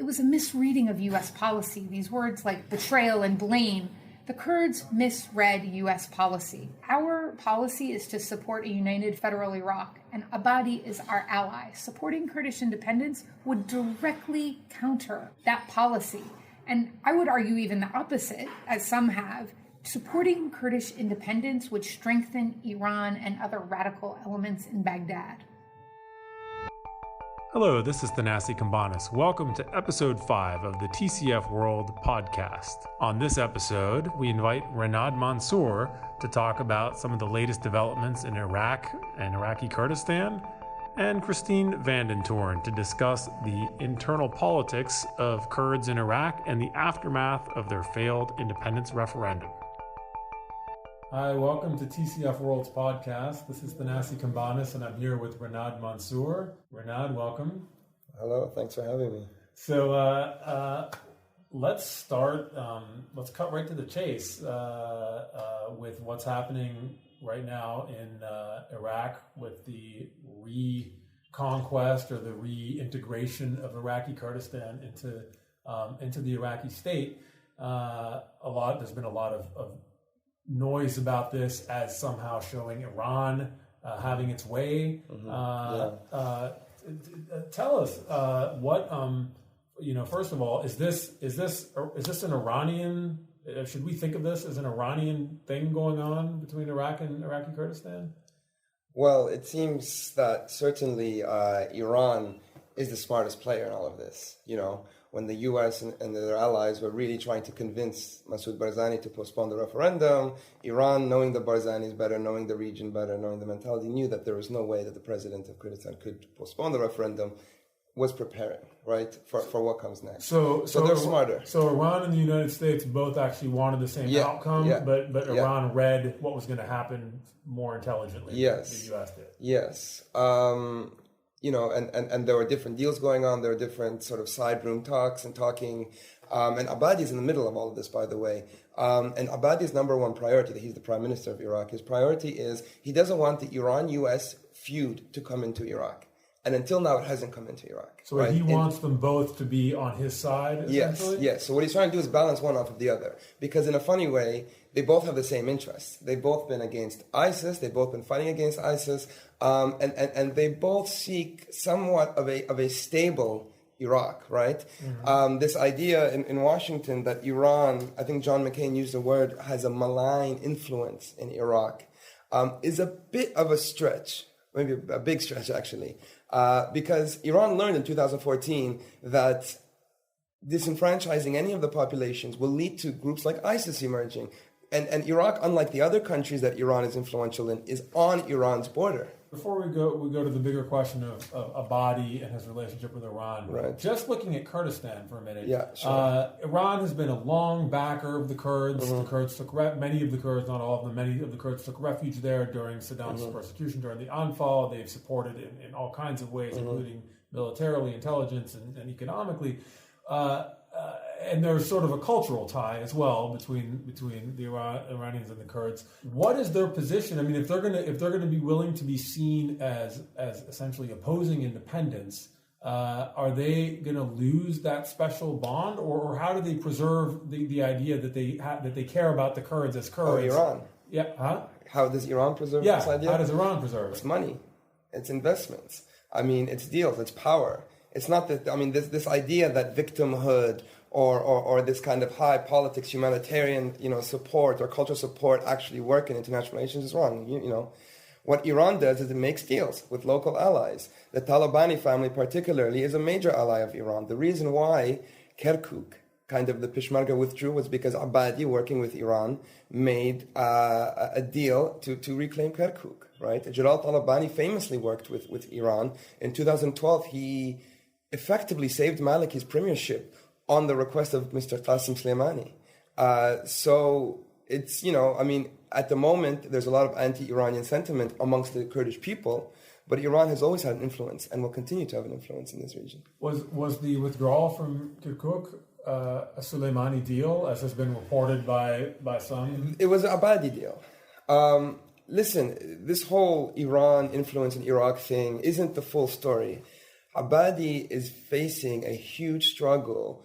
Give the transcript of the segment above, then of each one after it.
was a misreading of U.S. policy. These words like betrayal and blame. The Kurds misread U.S. policy. Our policy is to support a united federal Iraq, and Abadi is our ally. Supporting Kurdish independence would directly counter that policy. And I would argue even the opposite, as some have. Supporting Kurdish independence would strengthen Iran and other radical elements in Baghdad. Hello, this is Thanasi Kambanis. Welcome to episode 5 of the TCF World podcast. On this episode, we invite Renad Mansour to talk about some of the latest developments in Iraq and Iraqi Kurdistan, and Christine Vanden Toorn to discuss the internal politics of Kurds in Iraq and the aftermath of their failed independence referendum. Hi, welcome to TCF World's podcast. This is Thanasi Kambanis, and I'm here with Renad Mansour. Renad, welcome. Hello, thanks for having me. So let's start, let's cut right to the chase with what's happening right now in Iraq with the reconquest or the reintegration of Iraqi Kurdistan into the Iraqi state. There's been a lot of noise about this as somehow showing Iran having its way. Tell us what first of all, is this an Iranian? Should we think of this as an Iranian thing going on between Iraq and Iraqi Kurdistan? Well, it seems that certainly Iran is the smartest player in all of this. You know, when the U.S. and their allies were really trying to convince Masoud Barzani to postpone the referendum, Iran, knowing the Barzanis better, knowing the region better, knowing the mentality, knew that there was no way that the president of Kurdistan could postpone the referendum, was preparing, right, for what comes next. So they're smarter. So Iran and the United States both actually wanted the same outcome, but Iran read what was going to happen more intelligently than the U.S. did. Yes. And there were different deals going on. There were different sort of side room talks and talking. And Abadi is in the middle of all of this, by the way. And Abadi's number one priority, he's the prime minister of Iraq, his priority is he doesn't want the Iran-US feud to come into Iraq. And until now, it hasn't come into Iraq. So he wants them both to be on his side, essentially? Yes. So what he's trying to do is balance one off of the other. Because in a funny way, they both have the same interests. They've both been against ISIS. They've both been fighting against ISIS. And they both seek somewhat of a stable Iraq, right? Mm-hmm. This idea in Washington that Iran, I think John McCain used the word, has a malign influence in Iraq, is a bit of a stretch, maybe a big stretch actually, because Iran learned in 2014 that disenfranchising any of the populations will lead to groups like ISIS emerging. And Iraq, unlike the other countries that Iran is influential in, is on Iran's border. Before we go to the bigger question of Abadi and his relationship with Iran. Right. Just looking at Kurdistan for a minute. Yeah, sure. Iran has been a long backer of the Kurds. Mm-hmm. The Kurds took many of the Kurds, not all of them. Many of the Kurds took refuge there during Saddam's persecution during the Anfal. They've supported it in all kinds of ways, including militarily, intelligence, and economically. And there's sort of a cultural tie as well between the Iranians and the Kurds. What is their position? I mean, if they're gonna be willing to be seen as essentially opposing independence, are they gonna lose that special bond, or how do they preserve the idea that they care about the Kurds as Kurds? Oh, Iran. Yeah. Huh? How does Iran preserve this idea? How does Iran preserve it? It's money. It's investments. I mean, it's deals. It's power. It's not that. I mean, this idea that victimhood or this kind of high politics, humanitarian, support or cultural support actually work in international relations is wrong. What Iran does is it makes deals with local allies. The Talabani family, particularly, is a major ally of Iran. The reason why Kirkuk, kind of the Peshmerga, withdrew was because Abadi, working with Iran, made a deal to reclaim Kirkuk. Right? Jalal Talabani famously worked with Iran. In 2012, he effectively saved Maliki's premiership on the request of Mr. Qasim Sulaimani. So it's, at the moment, there's a lot of anti-Iranian sentiment amongst the Kurdish people, but Iran has always had an influence and will continue to have an influence in this region. Was the withdrawal from Kirkuk a Sulaimani deal, as has been reported by some? It was an Abadi deal. Listen, this whole Iran influence in Iraq thing isn't the full story. Abadi is facing a huge struggle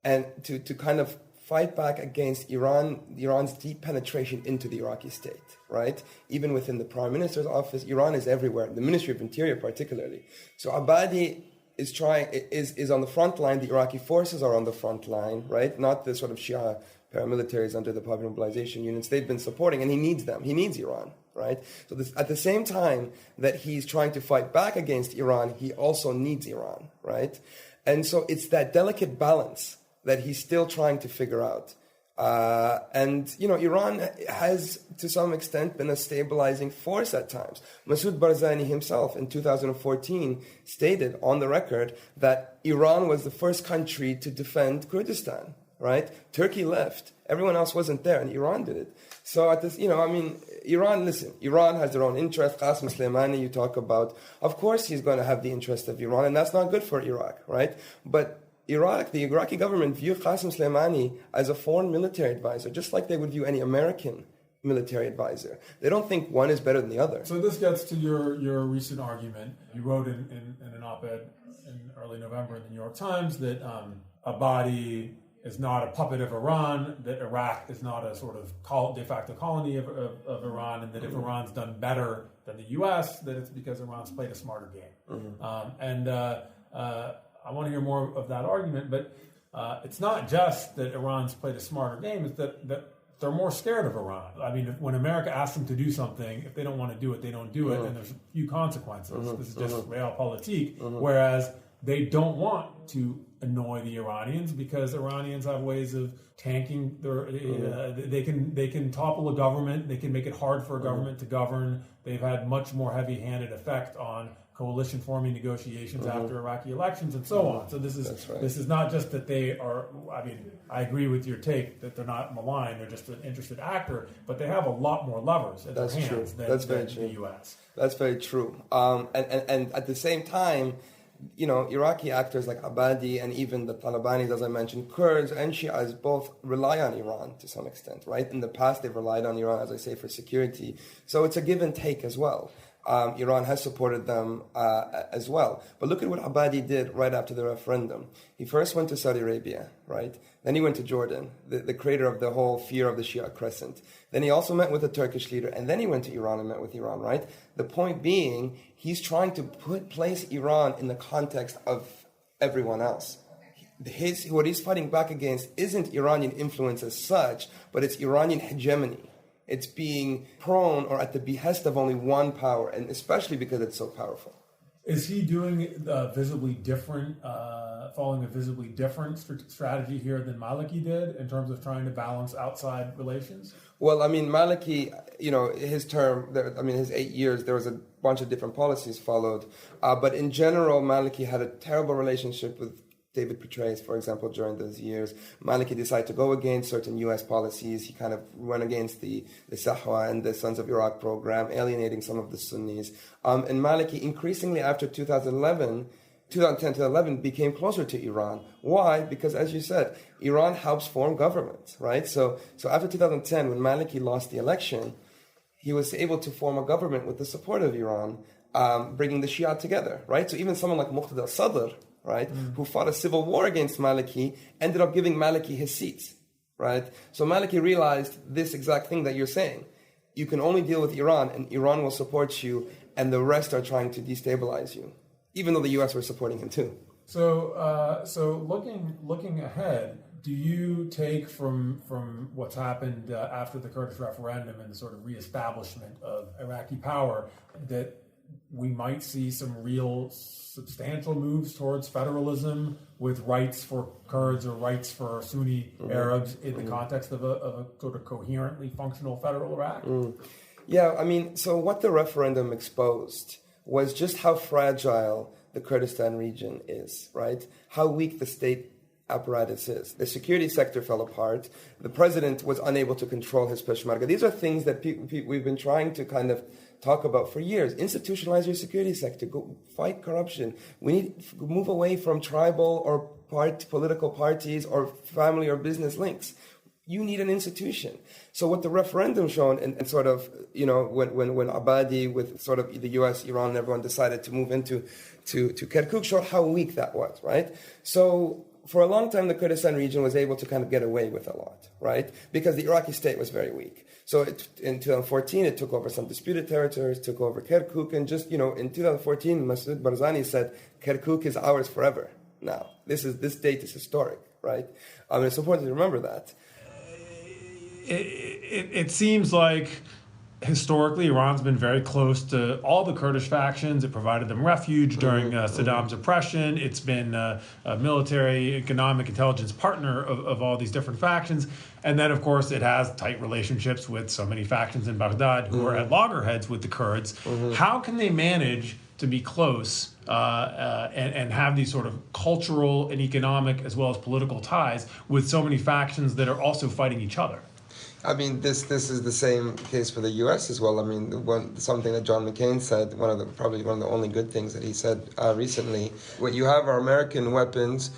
and to kind of fight back against Iran's deep penetration into the Iraqi state, right? Even within the Prime Minister's office, Iran is everywhere, the Ministry of Interior particularly. So Abadi is on the front line, the Iraqi forces are on the front line, right? Not the sort of Shia paramilitaries under the Popular Mobilization Units. They've been supporting, and he needs them. He needs Iran, right? So at the same time that he's trying to fight back against Iran, he also needs Iran, right? And so it's that delicate balance that he's still trying to figure out. And, Iran has, to some extent, been a stabilizing force at times. Masoud Barzani himself, in 2014, stated on the record that Iran was the first country to defend Kurdistan, right? Turkey left. Everyone else wasn't there, and Iran did it. So at this, Iran has their own interest. Qasem Sulaimani, you talk about, of course he's going to have the interest of Iran, and that's not good for Iraq, right? But the Iraqi government view Qasem Sulaimani as a foreign military advisor, just like they would view any American military advisor. They don't think one is better than the other. So this gets to your recent argument. You wrote in an op-ed in early November in the New York Times that Abadi is not a puppet of Iran, that Iraq is not a sort of de facto colony of Iran, and that if Iran's done better than the U.S., that it's because Iran's played a smarter game. I want to hear more of that argument, but it's not just that Iran's played a smarter game, it's that they're more scared of Iran. I mean, when America asks them to do something, if they don't want to do it, they don't do it, and there's a few consequences. This is just realpolitik, whereas they don't want to annoy the Iranians because Iranians have ways of tanking their. They can topple a government. They can make it hard for a government to govern. They've had much more heavy-handed effect on coalition forming negotiations after Iraqi elections and so on. So this is not just that they are. I mean, I agree with your take that they're not malign. They're just an interested actor, but they have a lot more levers at their hands than the U.S. That's very true. And at the same time, Iraqi actors like Abadi and even the Talibanis, as I mentioned, Kurds and Shias both rely on Iran to some extent, right? In the past, they've relied on Iran, as I say, for security. So it's a give and take as well. Iran has supported them as well. But look at what Abadi did right after the referendum. He first went to Saudi Arabia, right? Then he went to Jordan, the creator of the whole fear of the Shia crescent. Then he also met with a Turkish leader, and then he went to Iran and met with Iran, right? The point being, he's trying to place Iran in the context of everyone else. What he's fighting back against isn't Iranian influence as such, but it's Iranian hegemony. It's being prone or at the behest of only one power, and especially because it's so powerful. Is he doing visibly different, following a visibly different strategy here than Maliki did in terms of trying to balance outside relations? Well, I mean, Maliki, his term, his 8 years, there was a bunch of different policies followed. But in general, Maliki had a terrible relationship with David Petraeus, for example, during those years. Maliki decided to go against certain U.S. policies. He kind of went against the Sahwa and the Sons of Iraq program, alienating some of the Sunnis. And Maliki, increasingly after 2010 to 11, became closer to Iran. Why? Because, as you said, Iran helps form governments, right? So after 2010, when Maliki lost the election, he was able to form a government with the support of Iran, bringing the Shia together, right? So even someone like Muqtada Sadr, right, who fought a civil war against Maliki, ended up giving Maliki his seats, right? So Maliki realized this exact thing that you're saying. You can only deal with Iran, and Iran will support you, and the rest are trying to destabilize you, even though the U.S. were supporting him too. So looking ahead, do you take from what's happened after the Kurdish referendum and the sort of reestablishment of Iraqi power that we might see some real substantial moves towards federalism with rights for Kurds or rights for Sunni Arabs in the context of a sort of coherently functional federal Iraq? Yeah, I mean, so what the referendum exposed was just how fragile the Kurdistan region is, right? How weak the state apparatus is. The security sector fell apart. The president was unable to control his Peshmerga. These are things that we've been trying to kind of talk about for years. Institutionalize your security sector. Go fight corruption. We need to move away from tribal or political parties or family or business links. You need an institution. So what the referendum shown, and sort of, when Abadi with sort of the U.S., Iran, and everyone decided to move into to Kirkuk, showed how weak that was, right? So for a long time, the Kurdistan region was able to kind of get away with a lot, right? Because the Iraqi state was very weak. So in 2014, it took over some disputed territories, took over Kirkuk, and just, in 2014, Masoud Barzani said, Kirkuk is ours forever now. This date is historic, right? It's important to remember that. It seems like historically Iran's been very close to all the Kurdish factions. It provided them refuge during Saddam's oppression. It's been a military, economic, intelligence partner of all these different factions. And then, of course, it has tight relationships with so many factions in Baghdad who are at loggerheads with the Kurds. How can they manage to be close and have these sort of cultural and economic as well as political ties with so many factions that are also fighting each other? I mean, this is the same case for the U.S. as well. I mean, something that John McCain said, probably one of the only good things that he said recently. What you have are American weapons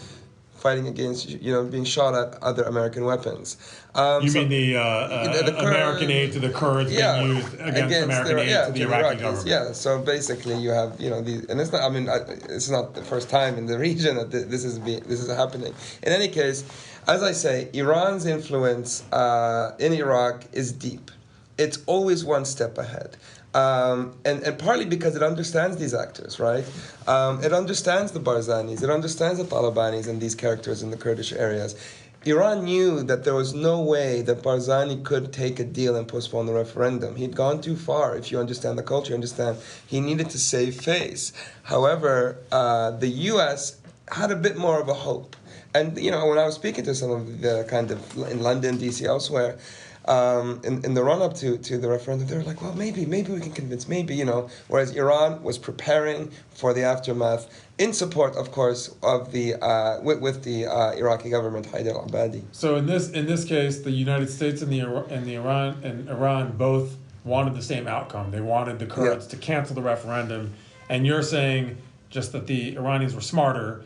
fighting against, being shot at other American weapons. You mean the American aid to the Kurds being used against American aid to the Iraqi government? Yeah, so basically you have, and it's not. I mean, it's not the first time in the region that this is happening. In any case, as I say, Iran's influence in Iraq is deep. It's always one step ahead. And partly because it understands these actors, right? It understands the Barzanis, it understands the Talabanis and these characters in the Kurdish areas. Iran knew that there was no way that Barzani could take a deal and postpone the referendum. He'd gone too far. If you understand the culture, you understand he needed to save face. However, the U.S. had a bit more of a hope. And, when I was speaking to some of the kind of, in London, D.C., elsewhere, in the run-up to the referendum, they were like, well, maybe we can convince, whereas Iran was preparing for the aftermath in support, of course, of the with the Iraqi government, Haidar al-Abadi. So in this case, the United States and Iran both wanted the same outcome. They wanted the Kurds to cancel the referendum, and you're saying just that the Iranians were smarter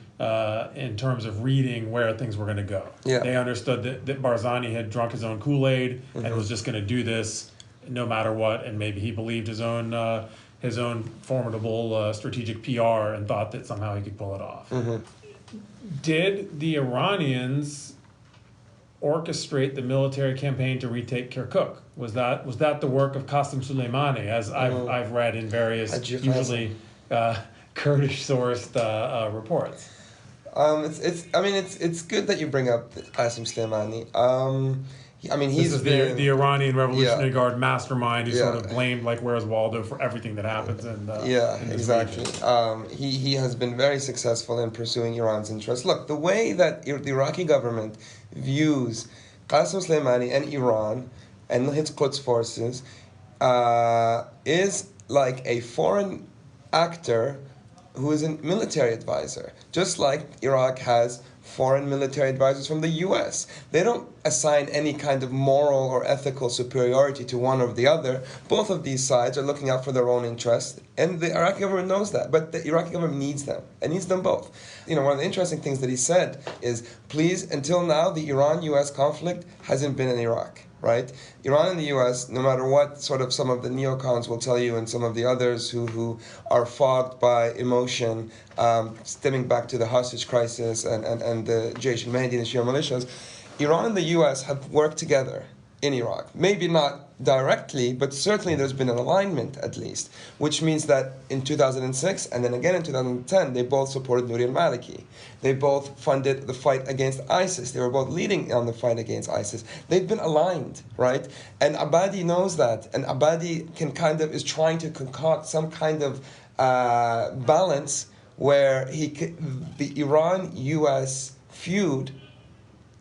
in terms of reading where things were going to go. Yeah. They understood that Barzani had drunk his own Kool-Aid and was just going to do this no matter what, and maybe he believed his own formidable strategic PR and thought that somehow he could pull it off. Did the Iranians orchestrate the military campaign to retake Kirkuk? Was that the work of Qasem Sulaimani, as I've read in various usually Kurdish sourced reports? It's good that you bring up Qasem Sulaimani. He's the Iranian Revolutionary Guard mastermind who's sort of blamed like Where's Waldo for everything that happens in exactly. He has been very successful in pursuing Iran's interests. Look, the way that the Iraqi government views Qasem Soleimani and Iran and its Quds forces is like a foreign actor who is a military advisor, just like Iraq has foreign military advisors from the U.S. They don't assign any kind of moral or ethical superiority to one or the other. Both of these sides are looking out for their own interests, and the Iraqi government knows that. But the Iraqi government needs them, and needs them both. One of the interesting things that he said is, please, until now, the Iran-U.S. conflict hasn't been in Iraq. Right? Iran and the U.S., no matter what sort of some of the neocons will tell you and some of the others who are fogged by emotion, stemming back to the hostage crisis and the Jaish al-Mahdi and the Shia militias, Iran and the U.S. have worked together in Iraq. Maybe not directly, but certainly there's been an alignment at least, which means that in 2006 and then again in 2010, they both supported Nouri al-Maliki. They both funded the fight against ISIS. They were both leading on the fight against ISIS. They've been aligned, right? And Abadi knows that, and Abadi is trying to concoct some kind of balance where the Iran-U.S. feud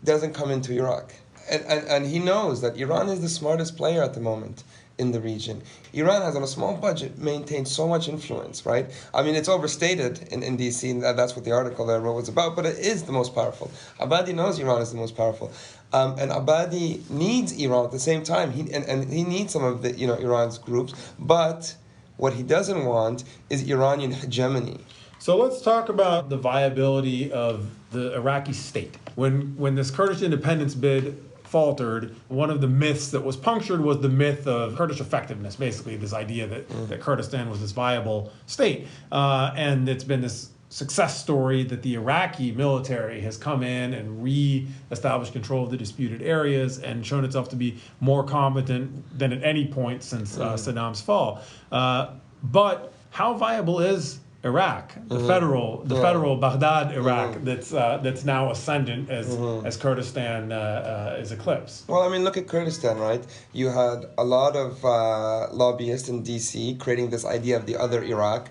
doesn't come into Iraq. And he knows that Iran is the smartest player at the moment in the region. Iran has, on a small budget, maintained so much influence, right? It's overstated in D.C., and that's what the article that I wrote was about, but it is the most powerful. Abadi knows Iran is the most powerful. And Abadi needs Iran at the same time. He needs some of the Iran's groups, but what he doesn't want is Iranian hegemony. So let's talk about the viability of the Iraqi state. When this Kurdish independence bid faltered, one of the myths that was punctured was the myth of Kurdish effectiveness, basically this idea that Kurdistan was this viable state. And it's been this success story that the Iraqi military has come in and re-established control of the disputed areas and shown itself to be more competent than at any point since Saddam's fall. But how viable is Iraq, the federal Baghdad Iraq that's now ascendant as Kurdistan is eclipsed? Well, I mean, look at Kurdistan, right? You had a lot of lobbyists in D.C. creating this idea of the other Iraq,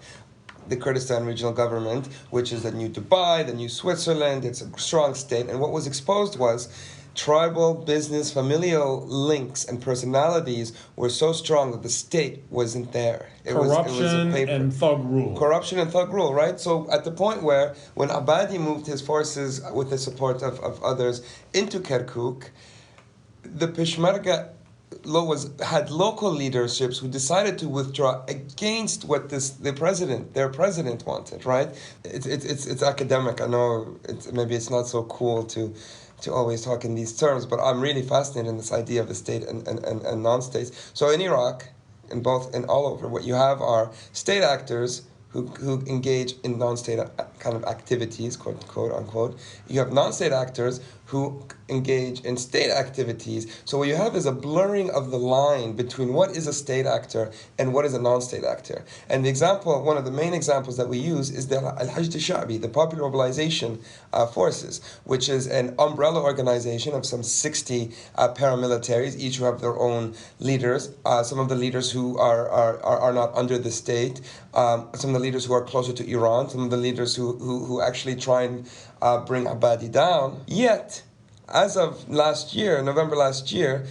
the Kurdistan regional government, which is the new Dubai, the new Switzerland. It's a strong state. And what was exposed was tribal, business, familial links and personalities were so strong that the state wasn't there. Corruption and thug rule. Corruption and thug rule, right? So at the point where when Abadi moved his forces with the support of others into Kirkuk, the Peshmerga had local leaderships who decided to withdraw against what their president wanted, right? It's academic. I know maybe it's not so cool to always talk in these terms, but I'm really fascinated in this idea of the state and non-states. So in Iraq, in all over, what you have are state actors who engage in non-state kind of activities, quote unquote. You have non-state actors who engage in state activities. So what you have is a blurring of the line between what is a state actor and what is a non-state actor. And one of the main examples that we use is the al-Hashd al-Sha'bi, the Popular Mobilization Forces, which is an umbrella organization of some 60 paramilitaries, each who have their own leaders. Some of the leaders who are not under the state, some of the leaders who are closer to Iran, some of the leaders who actually try and bring Abadi down. Yet, as of November last year,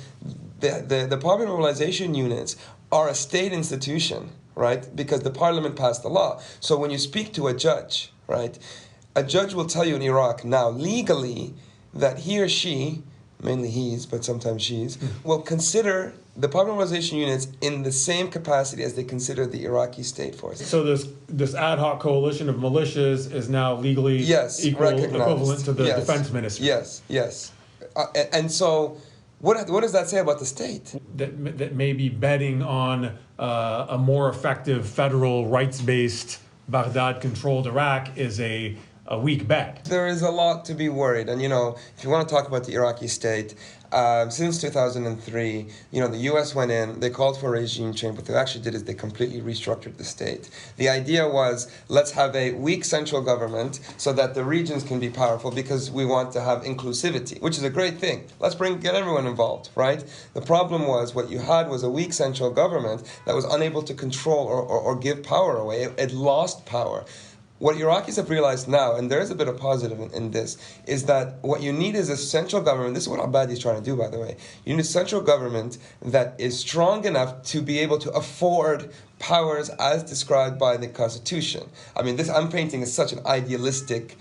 the Popular Mobilization units are a state institution, right? Because the parliament passed the law. So when you speak to a judge, right, a judge will tell you in Iraq now legally that he or she, mainly he's, but sometimes she's, will consider the Popular Mobilization units in the same capacity as they consider the Iraqi state forces. So this ad hoc coalition of militias is now legally equivalent to the defense ministry. Yes. And so what does that say about the state? That may be betting on a more effective federal rights-based Baghdad-controlled Iraq is a weak bet. There is a lot to be worried. And, if you want to talk about the Iraqi state, since 2003, the U.S. went in, they called for regime change. What they actually did is they completely restructured the state. The idea was, let's have a weak central government so that the regions can be powerful because we want to have inclusivity, which is a great thing. Let's get everyone involved, right? The problem was what you had was a weak central government that was unable to control or give power away. It lost power. What Iraqis have realized now, and there is a bit of positive in this, is that what you need is a central government. This is what Abadi is trying to do, by the way. You need a central government that is strong enough to be able to afford powers as described by the Constitution. I mean, I'm painting as such an idealistic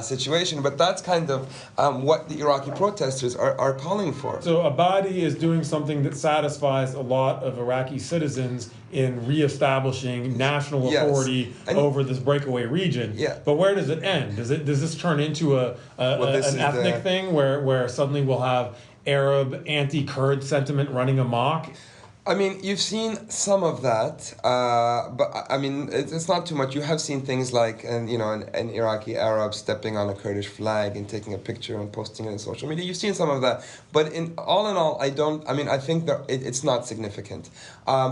situation, but that's kind of what the Iraqi protesters are calling for. So Abadi is doing something that satisfies a lot of Iraqi citizens in reestablishing national authority over this breakaway region. Yeah. But where does it end? Does this turn into an ethnic thing where suddenly we'll have Arab anti-Kurd sentiment running amok? I mean, you've seen some of that, but I mean, it's not too much. You have seen things like, an Iraqi Arab stepping on a Kurdish flag and taking a picture and posting it on social media. You've seen some of that, but in all, I think it's not significant.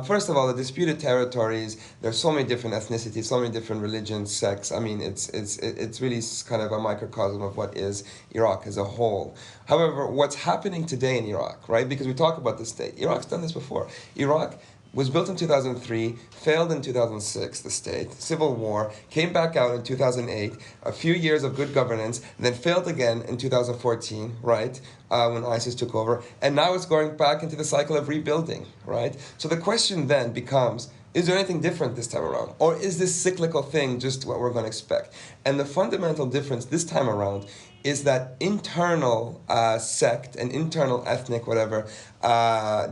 First of all, the disputed territories, there's so many different ethnicities, so many different religions, sects. I mean, it's really kind of a microcosm of what is Iraq as a whole. However, what's happening today in Iraq, right? Because we talk about the state. Iraq's done this before. Iraq was built in 2003, failed in 2006, the state, civil war, came back out in 2008, a few years of good governance, and then failed again in 2014, right, when ISIS took over, and now it's going back into the cycle of rebuilding, right? So the question then becomes, is there anything different this time around? Or is this cyclical thing just what we're going to expect? And the fundamental difference this time around is that internal sect and internal ethnic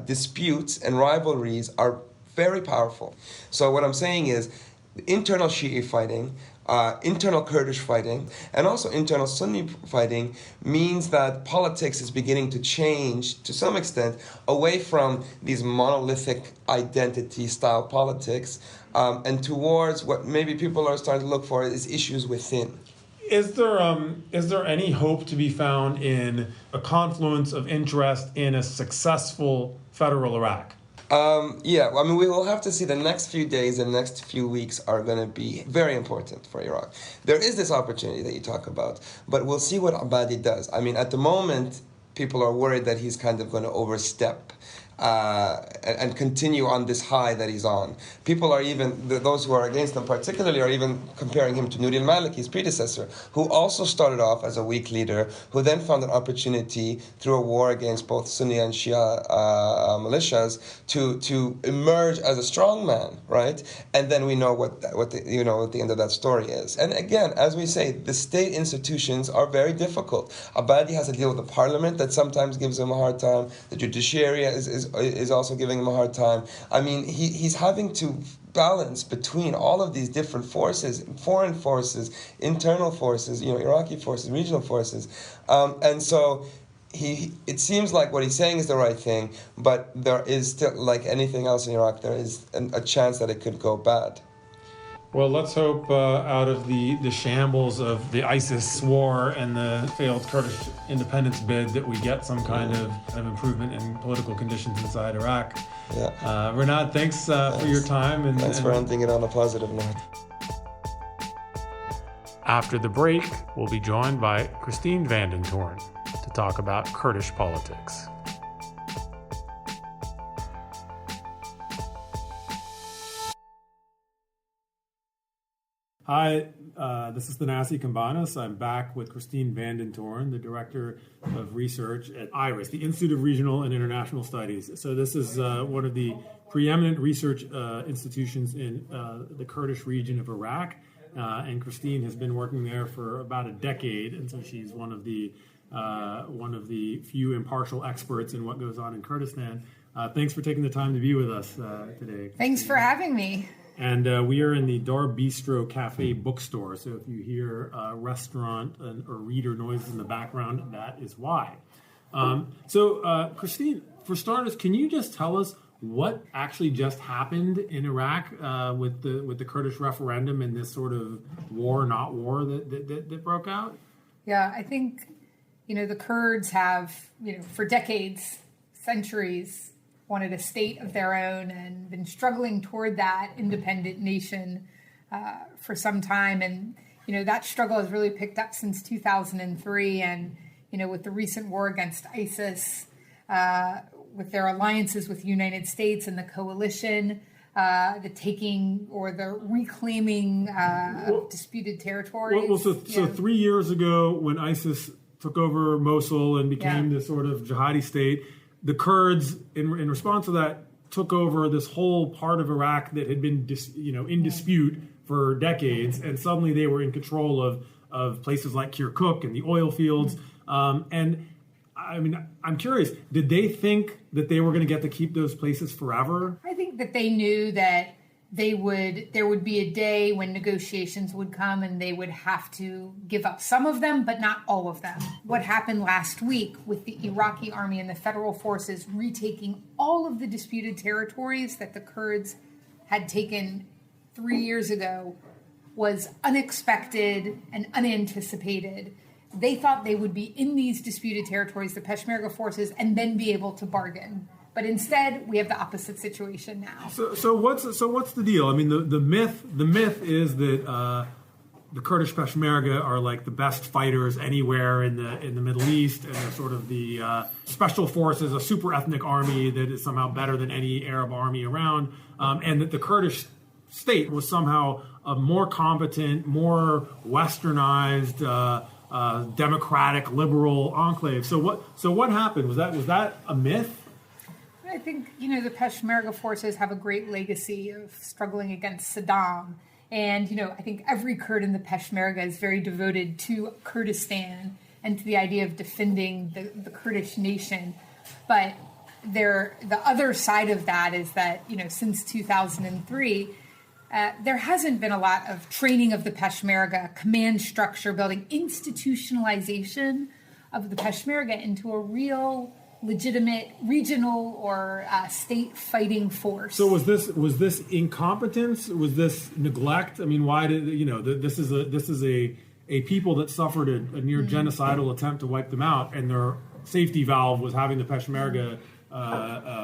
disputes and rivalries are very powerful. So what I'm saying is, internal Shi'i fighting, internal Kurdish fighting and also internal Sunni fighting means that politics is beginning to change to some extent away from these monolithic identity style politics and towards what maybe people are starting to look for is issues within. Is there any hope to be found in a confluence of interest in a successful federal Iraq? Yeah, I mean, we will have to see. The next few days and next few weeks are going to be very important for Iraq. There is this opportunity that you talk about, but we'll see what al-Abadi does. I mean, at the moment, people are worried that he's kind of going to overstep and continue on this high that he's on. People are even, those who are against him particularly, are even comparing him to Nouri al-Maliki, his predecessor, who also started off as a weak leader, who then found an opportunity through a war against both Sunni and Shia militias to emerge as a strongman, right? And then we know what the end of that story is. And again, as we say, the state institutions are very difficult. Abadi has to deal with the parliament that sometimes gives him a hard time. The judiciary is also giving him a hard time. I mean, he's having to balance between all of these different forces, foreign forces, internal forces, Iraqi forces, regional forces. And so it seems like what he's saying is the right thing, but there is still, like anything else in Iraq, there is a chance that it could go bad. Well, let's hope out of the shambles of the ISIS war and the failed Kurdish independence bid that we get some kind of improvement in political conditions inside Iraq. Yeah. Renad, thanks for your time. And thanks for ending it on a positive note. After the break, we'll be joined by Christine Vanden Toorn to talk about Kurdish politics. Hi, this is Thanasi Kambanis. I'm back with Christine Vanden Toorn, the Director of Research at IRIS, the Institute of Regional and International Studies. So this is one of the preeminent research institutions in the Kurdish region of Iraq, and Christine has been working there for about a decade, and so she's one of the few impartial experts in what goes on in Kurdistan. Thanks for taking the time to be with us today. Thanks for having me. And we are in the Dar Bistro Cafe bookstore, so if you hear restaurant or reader noises in the background, that is why. So, Christine, for starters, can you just tell us what actually just happened in Iraq with the Kurdish referendum and this sort of war, not war, that broke out? Yeah, I think, the Kurds have, for decades, centuries, wanted a state of their own and been struggling toward that independent nation for some time. And, that struggle has really picked up since 2003. And, with the recent war against ISIS, with their alliances with the United States and the coalition, the taking or the reclaiming of disputed territories. So 3 years ago, when ISIS took over Mosul and became this sort of jihadi state, the Kurds, in response to that, took over this whole part of Iraq that had been, in dispute for decades, and suddenly they were in control of places like Kirkuk and the oil fields. And I mean, I'm curious, did they think that they were going to get to keep those places forever? I think that they knew that there would be a day when negotiations would come and they would have to give up some of them, but not all of them. What happened last week with the Iraqi army and the federal forces retaking all of the disputed territories that the Kurds had taken 3 years ago was unexpected and unanticipated. They thought they would be in these disputed territories, the Peshmerga forces, and then be able to bargain. But instead, we have the opposite situation now. So what's the deal? I mean, the myth is that the Kurdish Peshmerga are like the best fighters anywhere in the Middle East, and they're sort of the special forces, a super ethnic army that is somehow better than any Arab army around, and that the Kurdish state was somehow a more competent, more westernized, democratic, liberal enclave. So what happened? Was that a myth? I think, the Peshmerga forces have a great legacy of struggling against Saddam. And, I think every Kurd in the Peshmerga is very devoted to Kurdistan and to the idea of defending the Kurdish nation. But the other side of that is that, since 2003, there hasn't been a lot of training of the Peshmerga, command structure building, institutionalization of the Peshmerga into a real, legitimate regional or state fighting force. So was this incompetence? Was this neglect? I mean, why did this is a people that suffered a near genocidal attempt to wipe them out, and their safety valve was having the Peshmerga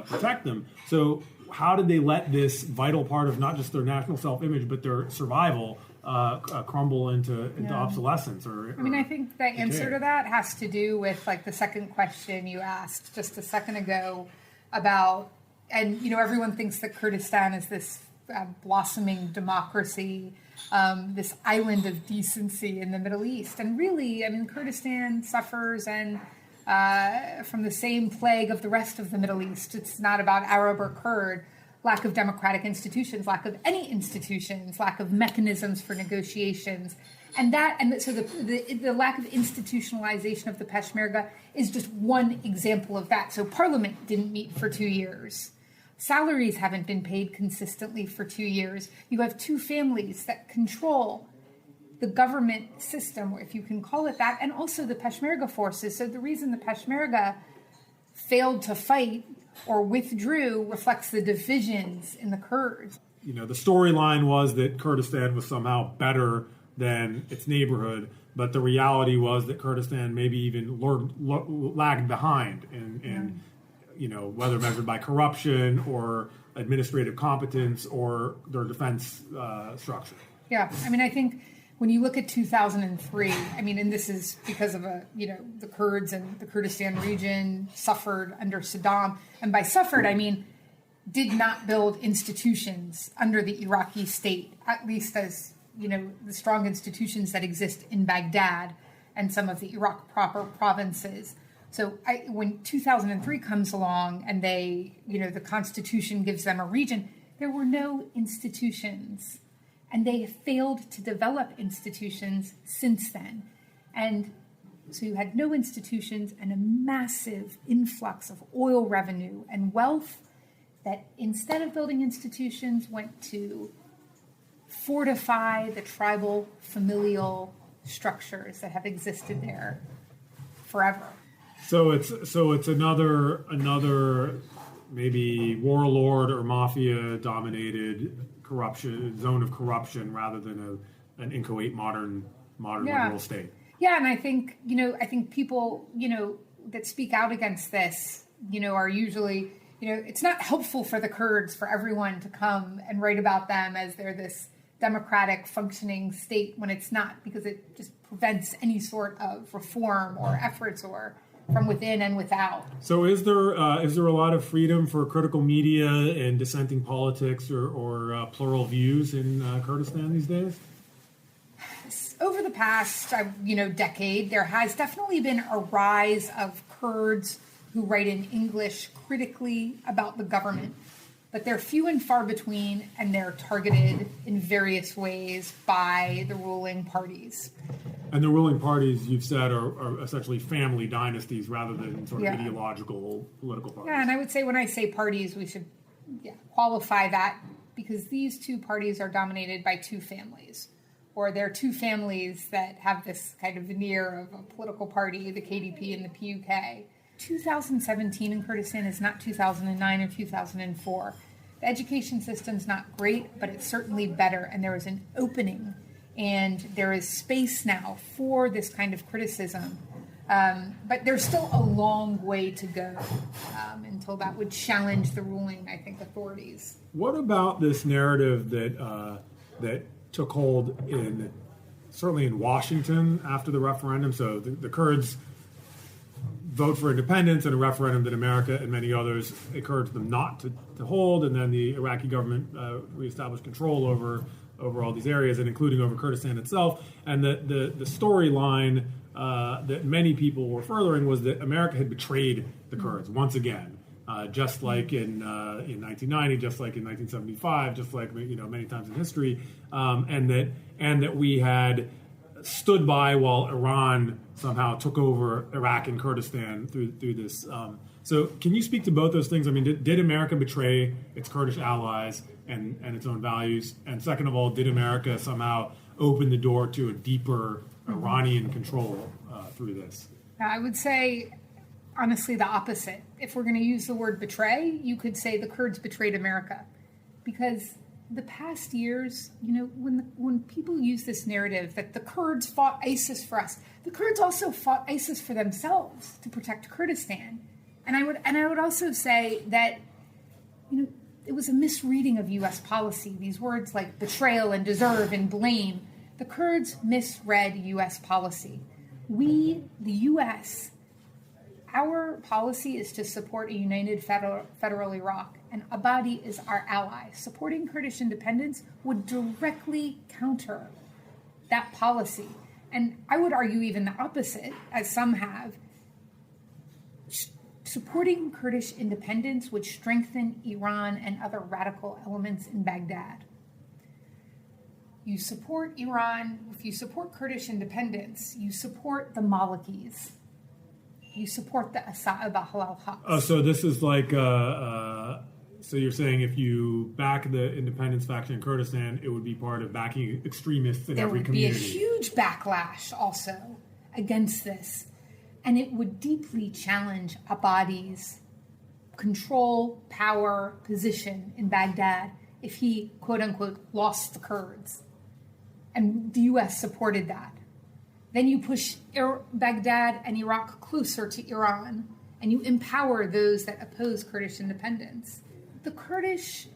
protect them. So how did they let this vital part of not just their national self-image but their survival crumble into obsolescence? I think the answer to that has to do with like the second question you asked just a second ago about, and everyone thinks that Kurdistan is this blossoming democracy, this island of decency in the Middle East, and really, Kurdistan suffers from the same plague of the rest of the Middle East. It's not about Arab or Kurd. Lack of democratic institutions, lack of any institutions, lack of mechanisms for negotiations, so the lack of institutionalization of the Peshmerga is just one example of that. So Parliament didn't meet for 2 years. Salaries haven't been paid consistently for 2 years. You have two families that control the government system, if you can call it that, and also the Peshmerga forces. So the reason the Peshmerga failed to fight or withdrew reflects the divisions in the Kurds. The storyline was that Kurdistan was somehow better than its neighborhood, but the reality was that Kurdistan maybe even lagged behind in whether measured by corruption or administrative competence or their defense structure. Yeah, I think when you look at 2003, and this is because of the Kurds and the Kurdistan region suffered under Saddam, and by suffered I mean did not build institutions under the Iraqi state, at least as the strong institutions that exist in Baghdad and some of the Iraq proper provinces. So when 2003 comes along and they, the Constitution gives them a region, there were no institutions. And they have failed to develop institutions since then. And so you had no institutions and a massive influx of oil revenue and wealth that instead of building institutions went to fortify the tribal familial structures that have existed there forever. So it's another maybe warlord or mafia dominated zone of corruption rather than an inchoate modern liberal state. Yeah, and I think people that speak out against this are usually it's not helpful for the Kurds for everyone to come and write about them as they're this democratic functioning state when it's not, because it just prevents any sort of reform or efforts or from within and without. So is there a lot of freedom for critical media and dissenting politics or plural views in Kurdistan these days? Over the past decade, there has definitely been a rise of Kurds who write in English critically about the government. But they're few and far between, and they're targeted in various ways by the ruling parties. And the ruling parties, you've said, are essentially family dynasties rather than sort of ideological political parties. Yeah, and I would say when I say parties, we should qualify that, because these two parties are dominated by two families. Or they're two families that have this kind of veneer of a political party, the KDP and the PUK. 2017 in Kurdistan is not 2009 or 2004. The education system's not great, but it's certainly better, and there is an opening, and there is space now for this kind of criticism. But there's still a long way to go until that would challenge the ruling, I think, authorities. What about this narrative that took hold certainly in Washington after the referendum? So the Kurds vote for independence in a referendum that America and many others encouraged them not to hold, and then the Iraqi government reestablished control over all these areas, and including over Kurdistan itself. And the storyline that many people were furthering was that America had betrayed the Kurds once again, just like in 1990, just like in 1975, just like many times in history, and that we had stood by while Iran somehow took over Iraq and Kurdistan through this. So can you speak to both those things? I mean, did America betray its Kurdish allies and its own values? And second of all, did America somehow open the door to a deeper Iranian control through this? I would say, honestly, the opposite. If we're going to use the word betray, you could say the Kurds betrayed America. Because the past years, when people use this narrative that the Kurds fought ISIS for us, the Kurds also fought ISIS for themselves to protect Kurdistan. And I would also say that, it was a misreading of U.S. policy. These words like betrayal and deserve and blame. The Kurds misread U.S. policy. We, the U.S., our policy is to support a united federal Iraq, and Abadi is our ally. Supporting Kurdish independence would directly counter that policy. And I would argue even the opposite, as some have. Supporting Kurdish independence would strengthen Iran and other radical elements in Baghdad. You support Iran, if you support Kurdish independence, you support the Malikis. You support the Asa'ib al-Haq. Oh, so this is like, so you're saying if you back the independence faction in Kurdistan, it would be part of backing extremists in every community. There would be a huge backlash also against this. And it would deeply challenge Abadi's control, power, position in Baghdad if he, quote unquote, lost the Kurds. And the U.S. supported that. Then you push Baghdad and Iraq closer to Iran, and you empower those that oppose Kurdish independence. The Kurdish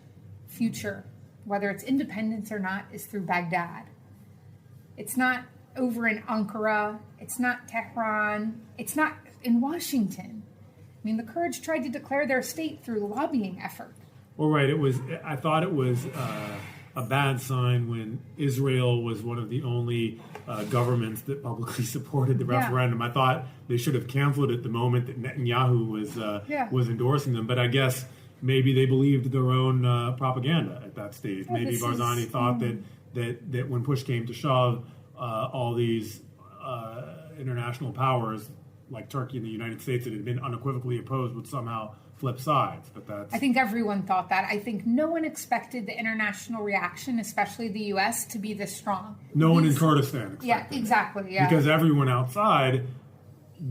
future, whether it's independence or not, is through Baghdad. It's not over in Ankara, it's not Tehran, it's not in Washington. I mean, the Kurds tried to declare their state through lobbying effort. Well, right. I thought it was a bad sign when Israel was one of the only governments that publicly supported the referendum. Yeah. I thought they should have canceled it the moment that Netanyahu was endorsing them. But I guess maybe they believed their own propaganda at that stage. Yeah, maybe Barzani thought that when push came to shove, all these international powers like Turkey and the United States that had been unequivocally opposed would somehow flip sides. But I think everyone thought that. I think no one expected the international reaction, especially the U.S., to be this strong. No one in Kurdistan expected. Yeah, exactly. Yeah. Because everyone outside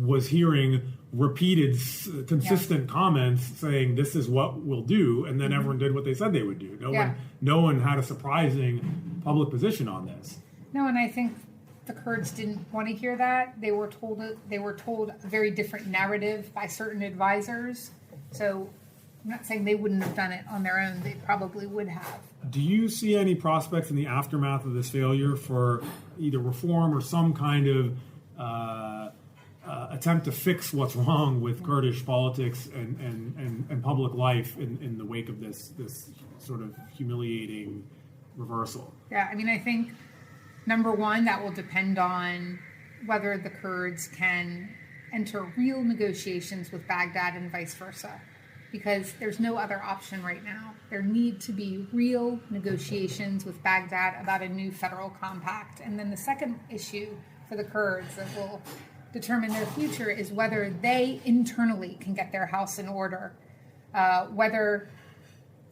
was hearing repeated, consistent comments saying this is what we'll do, and then everyone did what they said they would do. No one had a surprising public position on this. No, and I think the Kurds didn't want to hear that. They were told a very different narrative by certain advisors. So I'm not saying they wouldn't have done it on their own. They probably would have. Do you see any prospects in the aftermath of this failure for either reform or some kind of attempt to fix what's wrong with Kurdish politics and public life in the wake of this sort of humiliating reversal? Yeah, I mean, I think, number one, that will depend on whether the Kurds can enter real negotiations with Baghdad and vice versa, because there's no other option right now. There need to be real negotiations with Baghdad about a new federal compact. And then the second issue for the Kurds that will determine their future is whether they internally can get their house in order, whether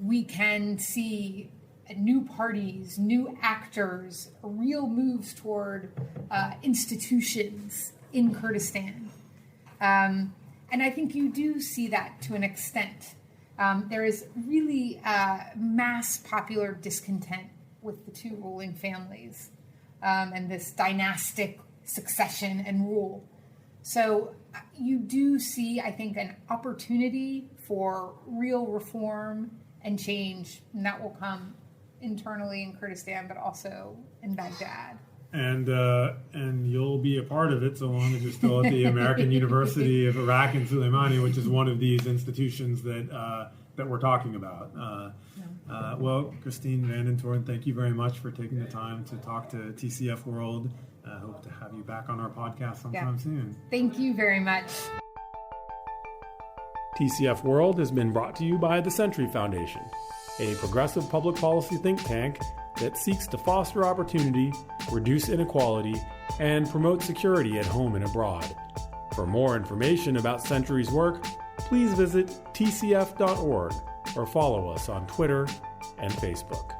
we can see new parties, new actors, real moves toward institutions in Kurdistan. And I think you do see that to an extent. There is really mass popular discontent with the two ruling families and this dynastic succession and rule. So you do see, I think, an opportunity for real reform and change, and that will come internally in Kurdistan, but also in Baghdad. And you'll be a part of it so long as you're still at the American University of Iraq in Sulaimani, which is one of these institutions that we're talking about. Well, Christine Vanden Toorn, thank you very much for taking the time to talk to TCF World. I hope to have you back on our podcast sometime soon. Thank you very much. TCF World has been brought to you by the Century Foundation, a progressive public policy think tank that seeks to foster opportunity, reduce inequality, and promote security at home and abroad. For more information about Century's work, please visit tcf.org or follow us on Twitter and Facebook.